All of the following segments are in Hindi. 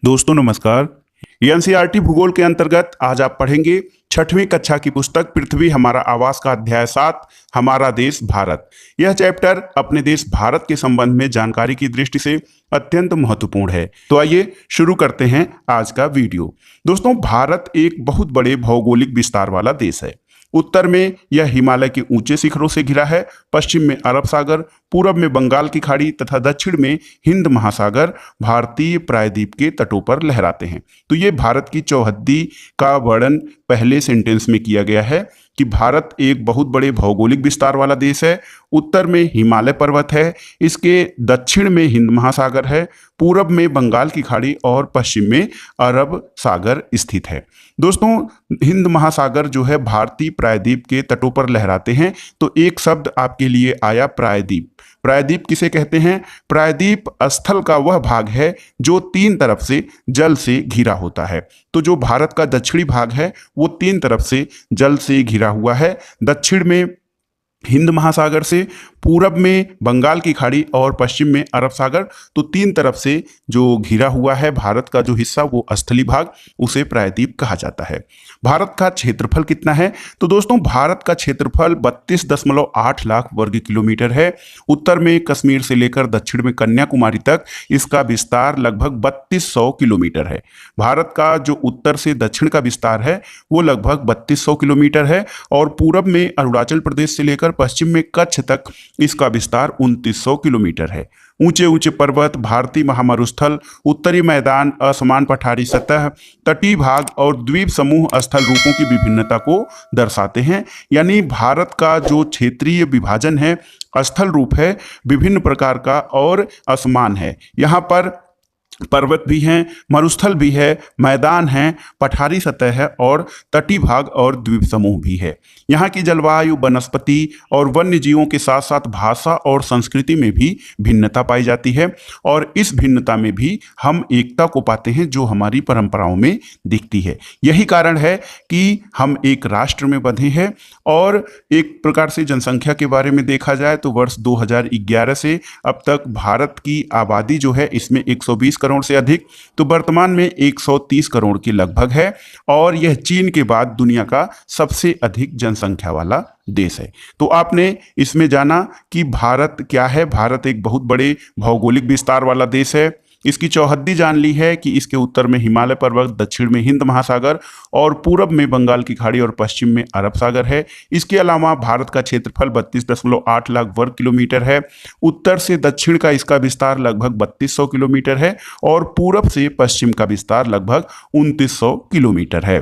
दोस्तों नमस्कार। एनसीईआरटी भूगोल के अंतर्गत आज आप पढ़ेंगे छठवीं कक्षा की पुस्तक पृथ्वी हमारा आवास का अध्याय 7 हमारा देश भारत। यह चैप्टर अपने देश भारत के संबंध में जानकारी की दृष्टि से अत्यंत महत्वपूर्ण है। तो आइए शुरू करते हैं आज का वीडियो। दोस्तों, भारत एक बहुत बड़े भौगोलिक विस्तार वाला देश है। उत्तर में यह हिमालय के ऊंचे शिखरों से घिरा है, पश्चिम में अरब सागर, पूरब में बंगाल की खाड़ी तथा दक्षिण में हिंद महासागर भारतीय प्रायद्वीप के तटों पर लहराते हैं। तो ये भारत की चौहद्दी का वर्णन पहले सेंटेंस में किया गया है कि भारत एक बहुत बड़े भौगोलिक विस्तार वाला देश है। उत्तर में हिमालय पर्वत है, इसके दक्षिण में हिंद महासागर है, पूरब में बंगाल की खाड़ी और पश्चिम में अरब सागर स्थित है। दोस्तों, हिंद महासागर जो है भारतीय प्रायद्वीप के तटों पर लहराते हैं। तो एक शब्द आपके लिए आया, प्रायद्वीप। प्रायद्वीप किसे कहते हैं? प्रायद्वीप स्थल का वह भाग है जो तीन तरफ से जल से घिरा होता है। तो जो भारत का दक्षिणी भाग है वो तीन तरफ से जल से घिरा हुआ है। दक्षिण में हिंद महासागर से, पूरब में बंगाल की खाड़ी और पश्चिम में अरब सागर। तो तीन तरफ से जो घिरा हुआ है भारत का जो हिस्सा, वो स्थली भाग, उसे प्रायद्वीप कहा जाता है। भारत का क्षेत्रफल कितना है? तो दोस्तों, भारत का क्षेत्रफल 32.8 लाख वर्ग किलोमीटर है। उत्तर में कश्मीर से लेकर दक्षिण में कन्याकुमारी तक इसका विस्तार लगभग 3200 किलोमीटर है। भारत का जो उत्तर से दक्षिण का विस्तार है वो लगभग 3200 किलोमीटर है और पूरब में अरुणाचल प्रदेश से लेकर पश्चिम में कच्छ तक इसका विस्तार 2900 किलोमीटर है। ऊंचे ऊंचे पर्वत, भारतीय महामरुस्थल, उत्तरी मैदान, असमान पठारी सतह, तटीय भाग और द्वीप समूह स्थल रूपों की विभिन्नता को दर्शाते हैं। यानी भारत का जो क्षेत्रीय विभाजन है, स्थल रूप है विभिन्न प्रकार का और असमान है। यहाँ पर पर्वत भी हैं, मरुस्थल भी है, मैदान है, पठारी सतह है और तटीय भाग और द्वीप समूह भी है। यहाँ की जलवायु, वनस्पति और वन्य जीवों के साथ साथ भाषा और संस्कृति में भी भिन्नता पाई जाती है और इस भिन्नता में भी हम एकता को पाते हैं जो हमारी परंपराओं में दिखती है। यही कारण है कि हम एक राष्ट्र में बंधे हैं। और एक प्रकार से जनसंख्या के बारे में देखा जाए तो वर्ष 2011 से अब तक भारत की आबादी जो है इसमें 120 करोड़ से अधिक, तो वर्तमान में 130 करोड़ के लगभग है और यह चीन के बाद दुनिया का सबसे अधिक जनसंख्या वाला देश है। तो आपने इसमें जाना कि भारत क्या है। भारत एक बहुत बड़े भौगोलिक विस्तार वाला देश है। इसकी चौहद्दी जान ली है कि इसके उत्तर में हिमालय पर्वत, दक्षिण में हिंद महासागर और पूरब में बंगाल की खाड़ी और पश्चिम में अरब सागर है। इसके अलावा भारत का क्षेत्रफल 32.8 लाख वर्ग किलोमीटर है। उत्तर से दक्षिण का इसका विस्तार लगभग 3200 किलोमीटर है और पूरब से पश्चिम का विस्तार लगभग 2900 किलोमीटर है।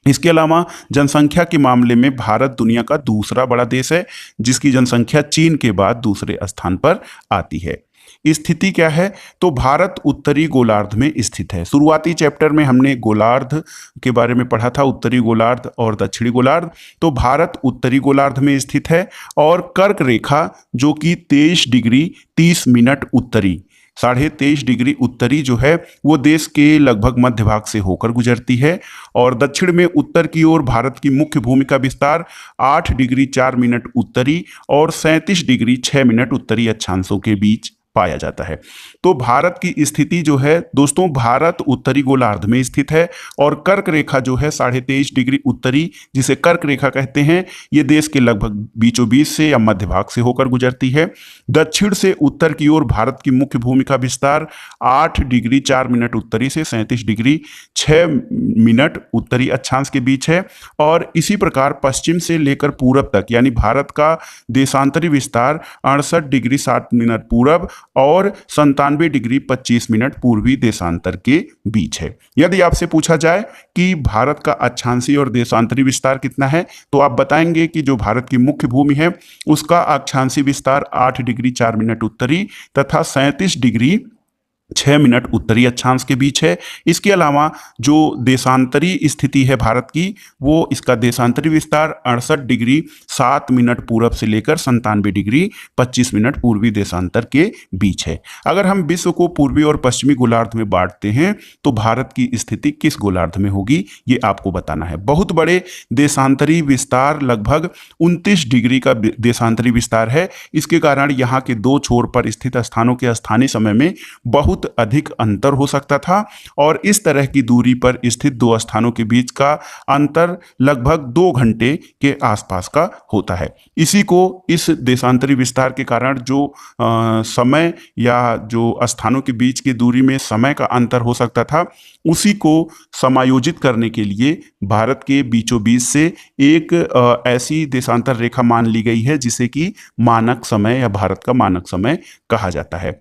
इसके अलावा जनसंख्या के मामले में भारत दुनिया का दूसरा बड़ा देश है, जिसकी जनसंख्या चीन के बाद दूसरे स्थान पर आती है। स्थिति क्या है? तो भारत उत्तरी गोलार्ध में स्थित है। शुरुआती चैप्टर में हमने गोलार्ध के बारे में पढ़ा था, उत्तरी गोलार्ध और दक्षिणी गोलार्ध। तो भारत उत्तरी गोलार्ध में स्थित है और कर्क रेखा जो कि 23 डिग्री 30 मिनट उत्तरी, 23.5 डिग्री उत्तरी जो है वो देश के लगभग मध्य भाग से होकर गुजरती है। और दक्षिण में उत्तर की ओर भारत की मुख्य भूमि का विस्तार 8 डिग्री 4 मिनट उत्तरी और 37 डिग्री 6 मिनट उत्तरी अक्षांशों के बीच पाया जाता है। तो भारत की स्थिति जो है दोस्तों, भारत उत्तरी गोलार्ध में स्थित है और कर्क रेखा जो है 23.5 डिग्री उत्तरी, जिसे कर्क रेखा कहते हैं, ये देश के लगभग बीचों बीच से या मध्य भाग से होकर गुजरती है। दक्षिण से उत्तर की ओर भारत की मुख्य भूमि का विस्तार 8 डिग्री 4 मिनट उत्तरी से 37 डिग्री 6 मिनट उत्तरी अक्षांश के बीच है। और इसी प्रकार पश्चिम से लेकर पूरब तक, यानी भारत का देशांतरी विस्तार 68 डिग्री 7 मिनट पूरब और 97 डिग्री 25 मिनट पूर्वी देशांतर के बीच है। यदि आपसे पूछा जाए कि भारत का अक्षांशीय और देशांतरी विस्तार कितना है, तो आप बताएंगे कि जो भारत की मुख्य भूमि है उसका अक्षांशीय विस्तार 8 डिग्री 4 मिनट उत्तरी तथा 37 डिग्री 6 मिनट उत्तरी अक्षांश के बीच है। इसके अलावा जो देशांतरी स्थिति है भारत की, वो इसका देशांतरी विस्तार 68 डिग्री 7 मिनट पूरब से लेकर 97 डिग्री 25 मिनट पूर्वी देशांतर के बीच है। अगर हम विश्व को पूर्वी और पश्चिमी गोलार्ध में बांटते हैं तो भारत की स्थिति किस गोलार्ध में होगी, ये आपको बताना है। बहुत बड़े देशांतरी विस्तार, लगभग 29 डिग्री का देशांतरी विस्तार है। इसके कारण यहाँ के दो छोर पर स्थित स्थानों के स्थानीय समय में बहुत बहुत अधिक अंतर हो सकता था और इस तरह की दूरी पर स्थित दो स्थानों के बीच का अंतर लगभग 2 घंटे के आसपास का होता है। इसी को इस देशांतरी विस्तार के कारण जो समय या जो स्थानों के बीच की दूरी में समय का अंतर हो सकता था, उसी को समायोजित करने के लिए भारत के बीचों बीच से एक ऐसी देशांतर रेखा मान ली गई है जिसे कि मानक समय या भारत का मानक समय कहा जाता है।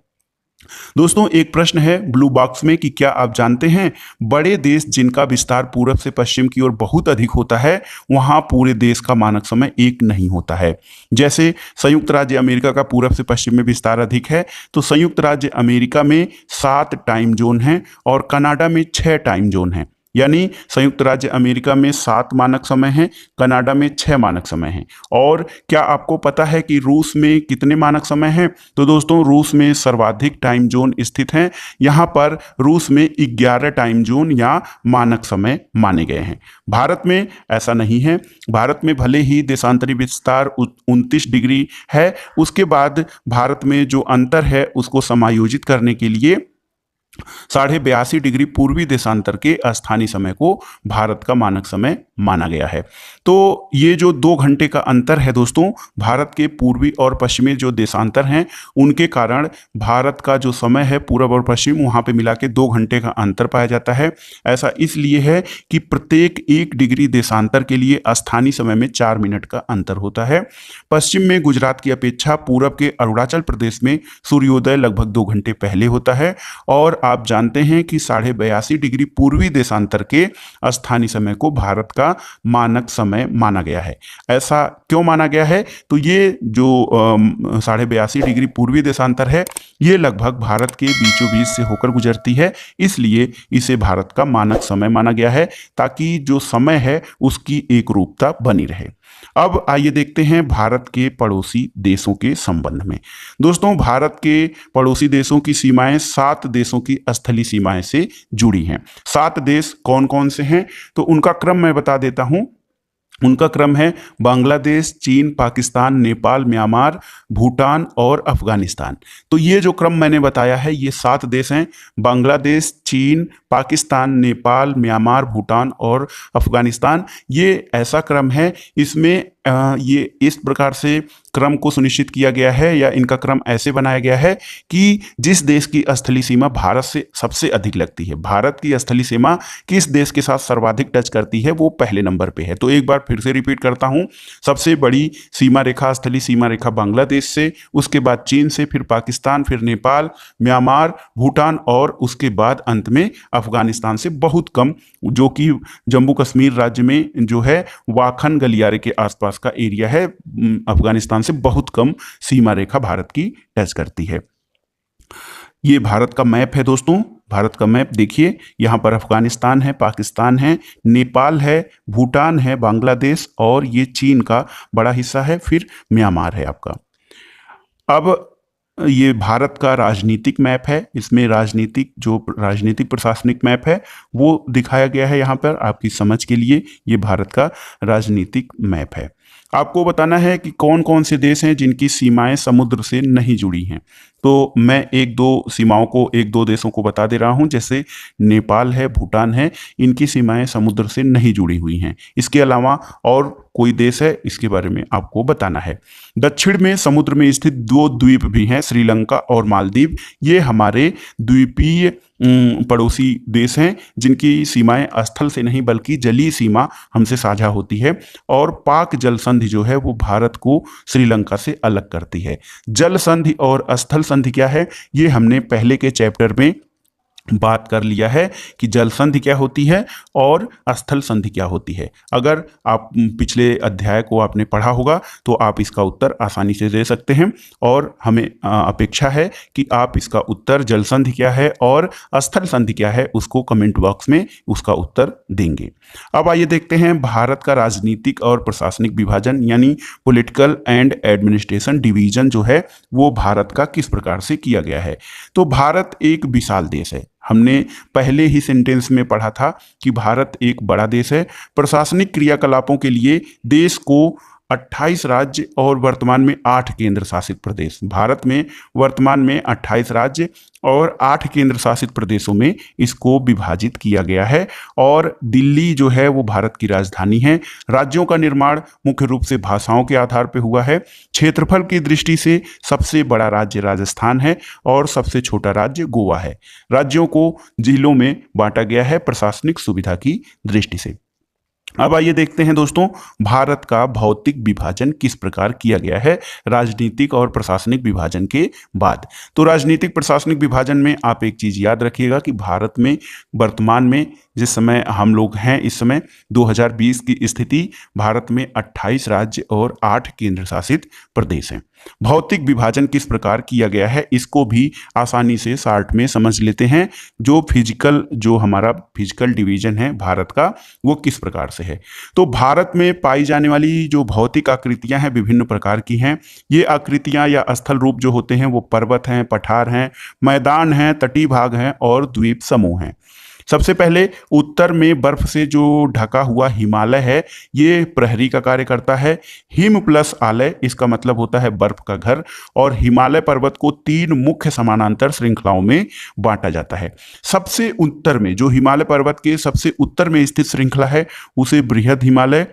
दोस्तों, एक प्रश्न है ब्लू बॉक्स में कि क्या आप जानते हैं बड़े देश जिनका विस्तार पूरब से पश्चिम की ओर बहुत अधिक होता है वहां पूरे देश का मानक समय एक नहीं होता है। जैसे संयुक्त राज्य अमेरिका का पूरब से पश्चिम में विस्तार अधिक है, तो संयुक्त राज्य अमेरिका में 7 टाइम जोन हैं और कनाडा में 6 टाइम जोन हैं। यानी संयुक्त राज्य अमेरिका में 7 मानक समय हैं, कनाडा में 6 मानक समय हैं। और क्या आपको पता है कि रूस में कितने मानक समय हैं? तो दोस्तों, रूस में सर्वाधिक टाइम जोन स्थित हैं। यहाँ पर रूस में 11 टाइम जोन या मानक समय माने गए हैं। भारत में ऐसा नहीं है। भारत में भले ही देशांतरी विस्तार 29 डिग्री है, उसके बाद भारत में जो अंतर है उसको समायोजित करने के लिए 82.5 डिग्री पूर्वी देशांतर के स्थानीय समय को भारत का मानक समय माना गया है। तो ये जो 2 घंटे का अंतर है दोस्तों, भारत के पूर्वी और पश्चिमी जो देशांतर हैं उनके कारण भारत का जो समय है पूरब और पश्चिम वहाँ पे मिला के 2 घंटे का अंतर पाया जाता है। ऐसा इसलिए है कि प्रत्येक 1 डिग्री देशांतर के लिए स्थानीय समय में 4 मिनट का अंतर होता है। पश्चिम में गुजरात की अपेक्षा पूरब के अरुणाचल प्रदेश में सूर्योदय लगभग 2 घंटे पहले होता है और आप जानते हैं कि 82.5 डिग्री पूर्वी देशांतर के स्थानीय समय को भारत का मानक समय माना गया है। ऐसा क्यों माना गया है? तो ये जो 82.5 डिग्री पूर्वी देशांतर है ये लगभग भारत के बीचों बीच से होकर गुजरती है, इसलिए इसे भारत का मानक समय माना गया है ताकि जो समय है उसकी एक रूपता बनी रहे। अब आइए देखते हैं भारत के पड़ोसी देशों के संबंध में। दोस्तों, भारत के पड़ोसी देशों की सीमाएं 7 देशों की स्थलीय सीमाएं से जुड़ी हैं। 7 देश कौन कौन से हैं? तो उनका क्रम मैं बता देता हूं। उनका क्रम है बांग्लादेश, चीन, पाकिस्तान, नेपाल, म्यांमार, भूटान और अफगानिस्तान। तो ये जो क्रम मैंने बताया है ये 7 देश हैं, बांग्लादेश, चीन, पाकिस्तान, नेपाल, म्यांमार, भूटान और अफगानिस्तान। ये ऐसा क्रम है, इसमें ये इस प्रकार से क्रम को सुनिश्चित किया गया है या इनका क्रम ऐसे बनाया गया है कि जिस देश की स्थलीय सीमा भारत से सबसे अधिक लगती है, भारत की स्थलीय सीमा किस देश के साथ सर्वाधिक टच करती है वो पहले नंबर पे है। तो एक बार फिर से रिपीट करता हूँ, सबसे बड़ी सीमा रेखा स्थलीय सीमा रेखा बांग्लादेश से, उसके बाद चीन से, फिर पाकिस्तान, फिर नेपाल, म्यांमार, भूटान और उसके बाद अंत में अफगानिस्तान से बहुत कम, जो कि जम्मू कश्मीर राज्य में जो है वाखन गलियारे के आसपास का एरिया है। अफगानिस्तान से बहुत कम सीमा रेखा भारत की टच करती है। ये भारत का मैप है दोस्तों। भारत का मैप देखिए, यहाँ पर अफगानिस्तान है, पाकिस्तान है, नेपाल है, भूटान है, बांग्लादेश और ये चीन का बड़ा हिस्सा है, फिर म्यांमार है आपका। अब ये भारत का राजनीतिक मैप है, इसमें राजनीतिक प्रशासनिक मैप है वो दिखाया गया है यहाँ पर आपकी समझ के लिए। ये भारत का राजनीतिक मैप है। आपको बताना है कि कौन कौन से देश हैं जिनकी सीमाएं समुद्र से नहीं जुड़ी हैं। तो मैं एक दो देशों को बता दे रहा हूं, जैसे नेपाल है, भूटान है, इनकी सीमाएं समुद्र से नहीं जुड़ी हुई हैं। इसके अलावा और कोई देश है, इसके बारे में आपको बताना है। दक्षिण में समुद्र में स्थित 2 द्वीप भी हैं, श्रीलंका और मालदीव। ये हमारे द्वीपीय पड़ोसी देश हैं जिनकी सीमाएं स्थल से नहीं बल्कि जलीय सीमा हमसे साझा होती है। और पाक जल संधि जो है वो भारत को श्रीलंका से अलग करती है। जल संधि और स्थल संधि क्या है ये हमने पहले के चैप्टर में बात कर लिया है कि जल संधि क्या होती है और स्थल संधि क्या होती है। अगर आप पिछले अध्याय को आपने पढ़ा होगा तो आप इसका उत्तर आसानी से दे सकते हैं और हमें अपेक्षा है कि आप इसका उत्तर जल संधि क्या है और स्थल संधि क्या है उसको कमेंट बॉक्स में उसका उत्तर देंगे। अब आइए देखते हैं भारत का राजनीतिक और प्रशासनिक विभाजन यानी पॉलिटिकल एंड एडमिनिस्ट्रेशन डिवीजन जो है वो भारत का किस प्रकार से किया गया है। तो भारत एक विशाल देश है। हमने पहले ही सेंटेंस में पढ़ा था कि भारत एक बड़ा देश है। प्रशासनिक क्रियाकलापों के लिए देश को 28 राज्य और वर्तमान में 8 केंद्र शासित प्रदेश। भारत में वर्तमान में 28 राज्य और 8 केंद्र शासित प्रदेशों में इसको विभाजित किया गया है और दिल्ली जो है वो भारत की राजधानी है। राज्यों का निर्माण मुख्य रूप से भाषाओं के आधार पर हुआ है। क्षेत्रफल की दृष्टि से सबसे बड़ा राज्य राजस्थान है और सबसे छोटा राज्य गोवा है। राज्यों को जिलों में बांटा गया है प्रशासनिक सुविधा की दृष्टि से। अब आइए देखते हैं दोस्तों, भारत का भौतिक विभाजन किस प्रकार किया गया है राजनीतिक और प्रशासनिक विभाजन के बाद। तो राजनीतिक प्रशासनिक विभाजन में आप एक चीज याद रखिएगा कि भारत में वर्तमान में जिस समय हम लोग हैं, इस समय 2020 की स्थिति, भारत में 28 राज्य और 8 केंद्र शासित प्रदेश हैं। भौतिक विभाजन किस प्रकार किया गया है इसको भी आसानी से शार्ट में समझ लेते हैं। जो हमारा फिजिकल डिवीजन है भारत का, वो किस प्रकार से है। तो भारत में पाई जाने वाली जो भौतिक आकृतियां हैं विभिन्न प्रकार की हैं। ये आकृतियां या स्थल रूप जो होते हैं वो पर्वत हैं, पठार हैं, मैदान हैं, तटीय भाग हैं और द्वीप समूह हैं। सबसे पहले उत्तर में बर्फ से जो ढका हुआ हिमालय है, ये प्रहरी का कार्य करता है। हिम प्लस आलय, इसका मतलब होता है बर्फ का घर। और हिमालय पर्वत को 3 मुख्य समानांतर श्रृंखलाओं में बांटा जाता है। सबसे उत्तर में जो हिमालय पर्वत के सबसे उत्तर में स्थित श्रृंखला है उसे बृहद हिमालय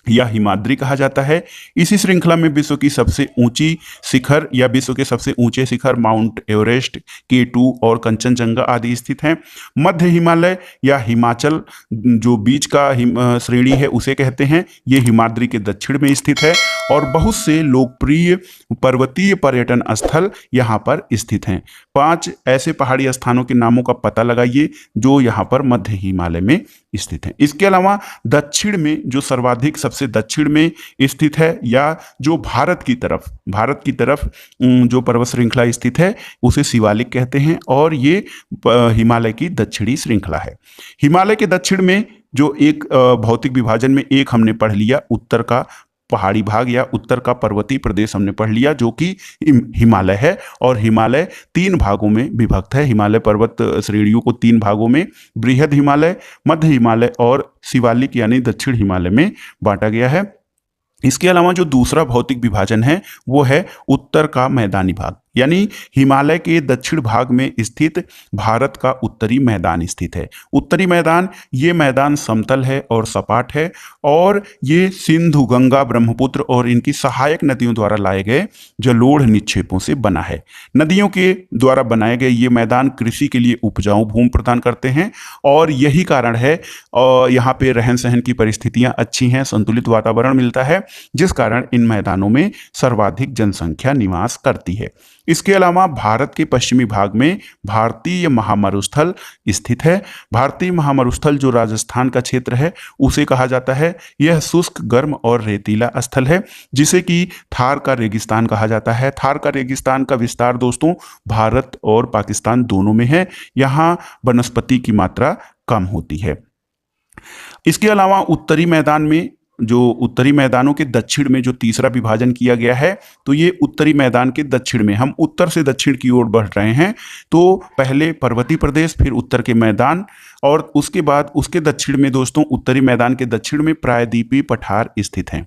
या हिमाद्री कहा जाता है। इसी श्रृंखला में विश्व की सबसे ऊंची शिखर या विश्व के सबसे ऊंचे शिखर माउंट एवरेस्ट, K2 और कंचनजंगा आदि स्थित हैं। मध्य हिमालय या हिमाचल जो बीच का श्रेणी है उसे कहते हैं। ये हिमाद्री के दक्षिण में स्थित है और बहुत से लोकप्रिय पर्वतीय पर्यटन स्थल यहाँ पर स्थित हैं। 5 ऐसे पहाड़ी स्थानों के नामों का पता लगाइए जो यहाँ पर मध्य हिमालय में स्थित हैं। इसके अलावा दक्षिण में जो सर्वाधिक सबसे दक्षिण में स्थित है या जो भारत की तरफ जो पर्वत श्रृंखला स्थित है उसे शिवालिक कहते हैं और ये हिमालय की दक्षिणी श्रृंखला है। हिमालय के दक्षिण में जो एक भौतिक विभाजन में एक हमने पढ़ लिया उत्तर का पहाड़ी भाग या उत्तर का पर्वतीय प्रदेश हमने पढ़ लिया जो कि हिमालय है और हिमालय 3 भागों में विभक्त है। हिमालय पर्वत श्रेणियों को 3 भागों में बृहद हिमालय, मध्य हिमालय और शिवालिक यानी दक्षिण हिमालय में बांटा गया है। इसके अलावा जो दूसरा भौतिक विभाजन है वो है उत्तर का मैदानी भाग, यानी हिमालय के दक्षिण भाग में स्थित भारत का उत्तरी मैदान स्थित है। उत्तरी मैदान, ये मैदान समतल है और सपाट है और ये सिंधु, गंगा, ब्रह्मपुत्र और इनकी सहायक नदियों द्वारा लाए गए जलोढ़ निक्षेपों से बना है। नदियों के द्वारा बनाए गए ये मैदान कृषि के लिए उपजाऊ भूमि प्रदान करते हैं और यही कारण है यहाँ पे रहन सहन की परिस्थितियां अच्छी हैं, संतुलित वातावरण मिलता है, जिस कारण इन मैदानों में सर्वाधिक जनसंख्या निवास करती है। इसके अलावा भारत के पश्चिमी भाग में भारतीय महामरुस्थल स्थित है। भारतीय महामरुस्थल जो राजस्थान का क्षेत्र है उसे कहा जाता है। यह शुष्क, गर्म और रेतीला स्थल है जिसे कि थार का रेगिस्तान कहा जाता है। थार का रेगिस्तान का विस्तार दोस्तों भारत और पाकिस्तान दोनों में है। यहाँ वनस्पति की मात्रा कम होती है। इसके अलावा उत्तरी मैदान में जो उत्तरी मैदानों के दक्षिण में जो तीसरा विभाजन किया गया है, तो ये उत्तरी मैदान के दक्षिण में, हम उत्तर से दक्षिण की ओर बढ़ रहे हैं, तो पहले पर्वतीय प्रदेश, फिर उत्तर के मैदान और उसके बाद उसके दक्षिण में दोस्तों उत्तरी मैदान के दक्षिण में प्रायद्वीपीय पठार स्थित हैं।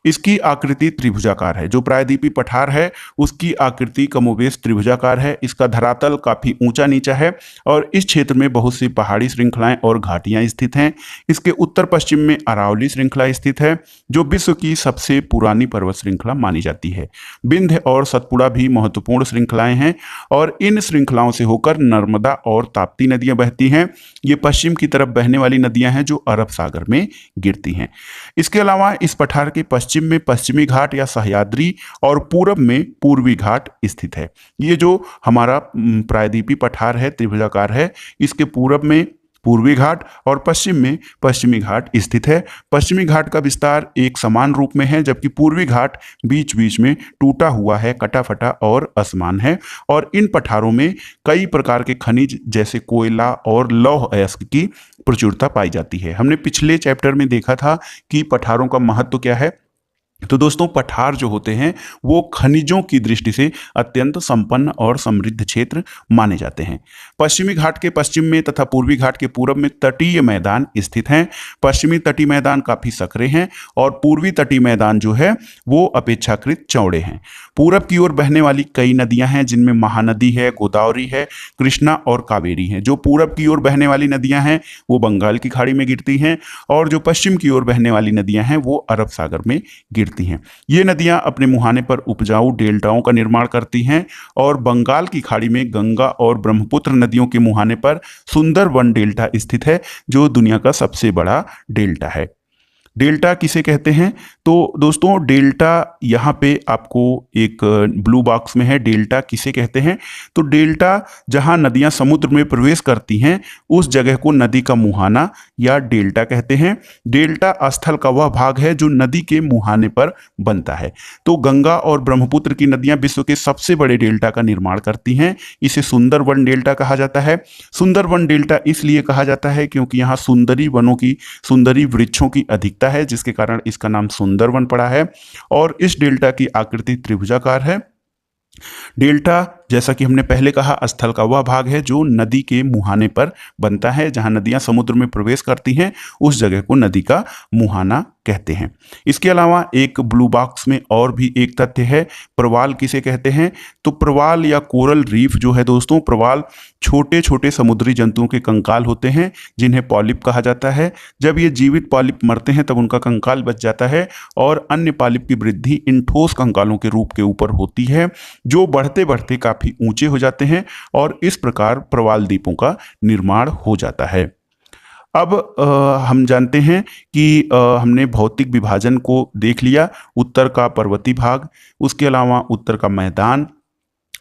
इसकी आकृति त्रिभुजाकार है। जो प्रायद्वीपीय पठार है उसकी आकृति कमोबेश त्रिभुजाकार है। इसका धरातल काफी ऊंचा नीचा है और इस क्षेत्र में बहुत सी पहाड़ी श्रृंखलाएं और घाटियां स्थित हैं। इसके उत्तर पश्चिम में अरावली श्रृंखला स्थित है जो विश्व की सबसे पुरानी पर्वत श्रृंखला मानी जाती है। विंध्य और सतपुड़ा भी महत्वपूर्ण श्रृंखलाएं हैं और इन श्रृंखलाओं से होकर नर्मदा और ताप्ती नदियां बहती हैं। ये पश्चिम की तरफ बहने वाली नदियां हैं जो अरब सागर में गिरती हैं। इसके अलावा इस पठार के पश्चिम में पश्चिमी घाट या सह्याद्री और पूरब में पूर्वी घाट स्थित है। ये जो हमारा प्रायद्वीपीय पठार है त्रिभुजाकार है, इसके पूरब में पूर्वी घाट और पश्चिम में पश्चिमी घाट स्थित है। पश्चिमी घाट का विस्तार एक समान रूप में है जबकि पूर्वी घाट बीच बीच में टूटा हुआ है, कटा फटा और असमान है और इन पठारों में कई प्रकार के खनिज जैसे कोयला और लौह अयस्क की प्रचुरता पाई जाती है। हमने पिछले चैप्टर में देखा था कि पठारों का महत्व क्या है। तो दोस्तों पठार जो होते हैं वो खनिजों की दृष्टि से अत्यंत संपन्न और समृद्ध क्षेत्र माने जाते हैं। पश्चिमी घाट के पश्चिम में तथा पूर्वी घाट के पूर्व में तटीय मैदान स्थित हैं। पश्चिमी तटीय मैदान काफी सकरे हैं और पूर्वी तटीय मैदान जो है वो अपेक्षाकृत चौड़े हैं। पूरब की ओर बहने वाली कई नदियां हैं जिनमें महानदी है, गोदावरी है, कृष्णा और कावेरी है। जो पूरब की ओर बहने वाली नदियां हैं वो बंगाल की खाड़ी में गिरती हैं और जो पश्चिम की ओर बहने वाली नदियां हैं वो अरब सागर में गिरती हैं। ये नदियां अपने मुहाने पर उपजाऊ डेल्टाओं का निर्माण करती हैं और बंगाल की खाड़ी में गंगा और ब्रह्मपुत्र नदियों के मुहाने पर सुंदरवन डेल्टा स्थित है जो दुनिया का सबसे बड़ा डेल्टा है। डेल्टा किसे कहते हैं? तो दोस्तों डेल्टा यहाँ पे आपको एक ब्लू बॉक्स में है, डेल्टा किसे कहते हैं? तो डेल्टा जहाँ नदियाँ समुद्र में प्रवेश करती हैं उस जगह को नदी का मुहाना या डेल्टा कहते हैं। डेल्टा स्थल का वह भाग है जो नदी के मुहाने पर बनता है। तो गंगा और ब्रह्मपुत्र की नदियाँ विश्व के सबसे बड़े डेल्टा का निर्माण करती हैं। इसे सुंदरवन डेल्टा कहा जाता है। सुंदरवन डेल्टा इसलिए कहा जाता है क्योंकि यहाँ सुंदरी वृक्षों की अधिकता है जिसके कारण इसका नाम सुंदरवन पड़ा है और इस डेल्टा की आकृति त्रिभुजाकार है। डेल्टा जैसा कि हमने पहले कहा स्थल का वह भाग है जो नदी के मुहाने पर बनता है। जहां नदियां समुद्र में प्रवेश करती हैं उस जगह को नदी का मुहाना कहते हैं। इसके अलावा एक ब्लू बॉक्स में और भी एक तथ्य है, प्रवाल किसे कहते हैं? तो प्रवाल या कोरल रीफ जो है दोस्तों, प्रवाल छोटे छोटे समुद्री जंतुओं के कंकाल होते हैं जिन्हें पॉलिप कहा जाता है। जब ये जीवित पॉलिप मरते हैं तब उनका कंकाल बच जाता है और अन्य पॉलिप की वृद्धि इन ठोस कंकालों के रूप के ऊपर होती है जो बढ़ते बढ़ते काफी ऊंचे हो जाते हैं और इस प्रकार प्रवाल द्वीपों का निर्माण हो जाता है। अब हम जानते हैं कि हमने भौतिक विभाजन को देख लिया। उत्तर का पर्वतीय भाग, उसके अलावा उत्तर का मैदान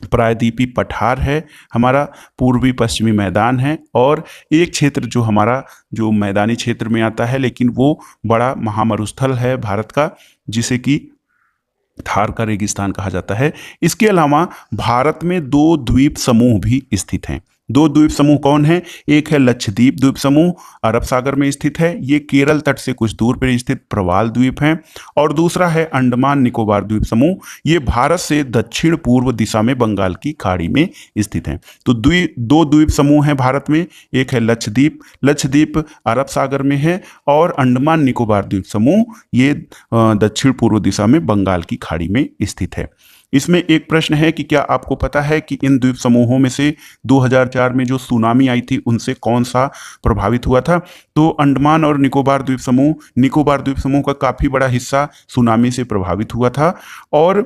प्रायद्वीपीय पठार है हमारा, पूर्वी पश्चिमी मैदान है और एक क्षेत्र जो हमारा जो मैदानी क्षेत्र में आता है लेकिन वो बड़ा महामरुस्थल है भारत का जिसे कि थार का रेगिस्तान कहा जाता है। इसके अलावा भारत में 2 द्वीप समूह भी स्थित हैं। 2 द्वीप समूह कौन है? एक है लक्षद्वीप द्वीप समूह, अरब सागर में स्थित है, ये केरल तट से कुछ दूर पर स्थित प्रवाल द्वीप है। और दूसरा है अंडमान निकोबार द्वीप समूह, ये भारत से दक्षिण पूर्व दिशा में बंगाल की खाड़ी में स्थित है। तो 2 द्वीप समूह हैं भारत में, एक है लक्षद्वीप अरब सागर में है और अंडमान निकोबार द्वीप समूह ये दक्षिण पूर्व दिशा में बंगाल की खाड़ी में स्थित है। इसमें एक प्रश्न है कि क्या आपको पता है कि इन द्वीप समूहों में से 2004 में जो सुनामी आई थी उनसे कौन सा प्रभावित हुआ था? तो अंडमान और निकोबार द्वीप समूह का काफ़ी बड़ा हिस्सा सुनामी से प्रभावित हुआ था और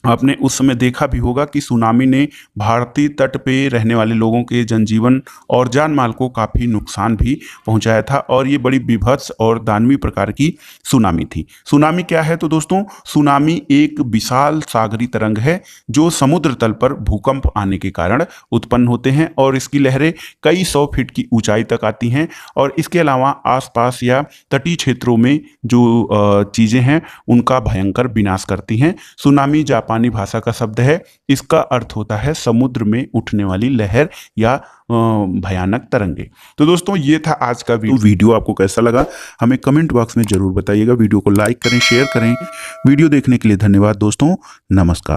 आपने उस समय देखा भी होगा कि सुनामी ने भारतीय तट पे रहने वाले लोगों के जनजीवन और जान माल को काफ़ी नुकसान भी पहुंचाया था और ये बड़ी विभत्स और दानवीय प्रकार की सुनामी थी। सुनामी क्या है? तो दोस्तों सुनामी एक विशाल सागरी तरंग है जो समुद्र तल पर भूकंप आने के कारण उत्पन्न होते हैं और इसकी लहरें कई 100 फीट की ऊंचाई तक आती हैं और इसके अलावा आसपास या तटीय क्षेत्रों में जो चीज़ें हैं उनका भयंकर विनाश करती हैं। सुनामी जापानी भाषा का शब्द है, इसका अर्थ होता है समुद्र में उठने वाली लहर या भयानक तरंगे। तो दोस्तों ये था आज का वीडियो आपको कैसा लगा हमें कमेंट बॉक्स में जरूर बताइएगा। वीडियो को लाइक करें, शेयर करें। वीडियो देखने के लिए धन्यवाद दोस्तों, नमस्कार।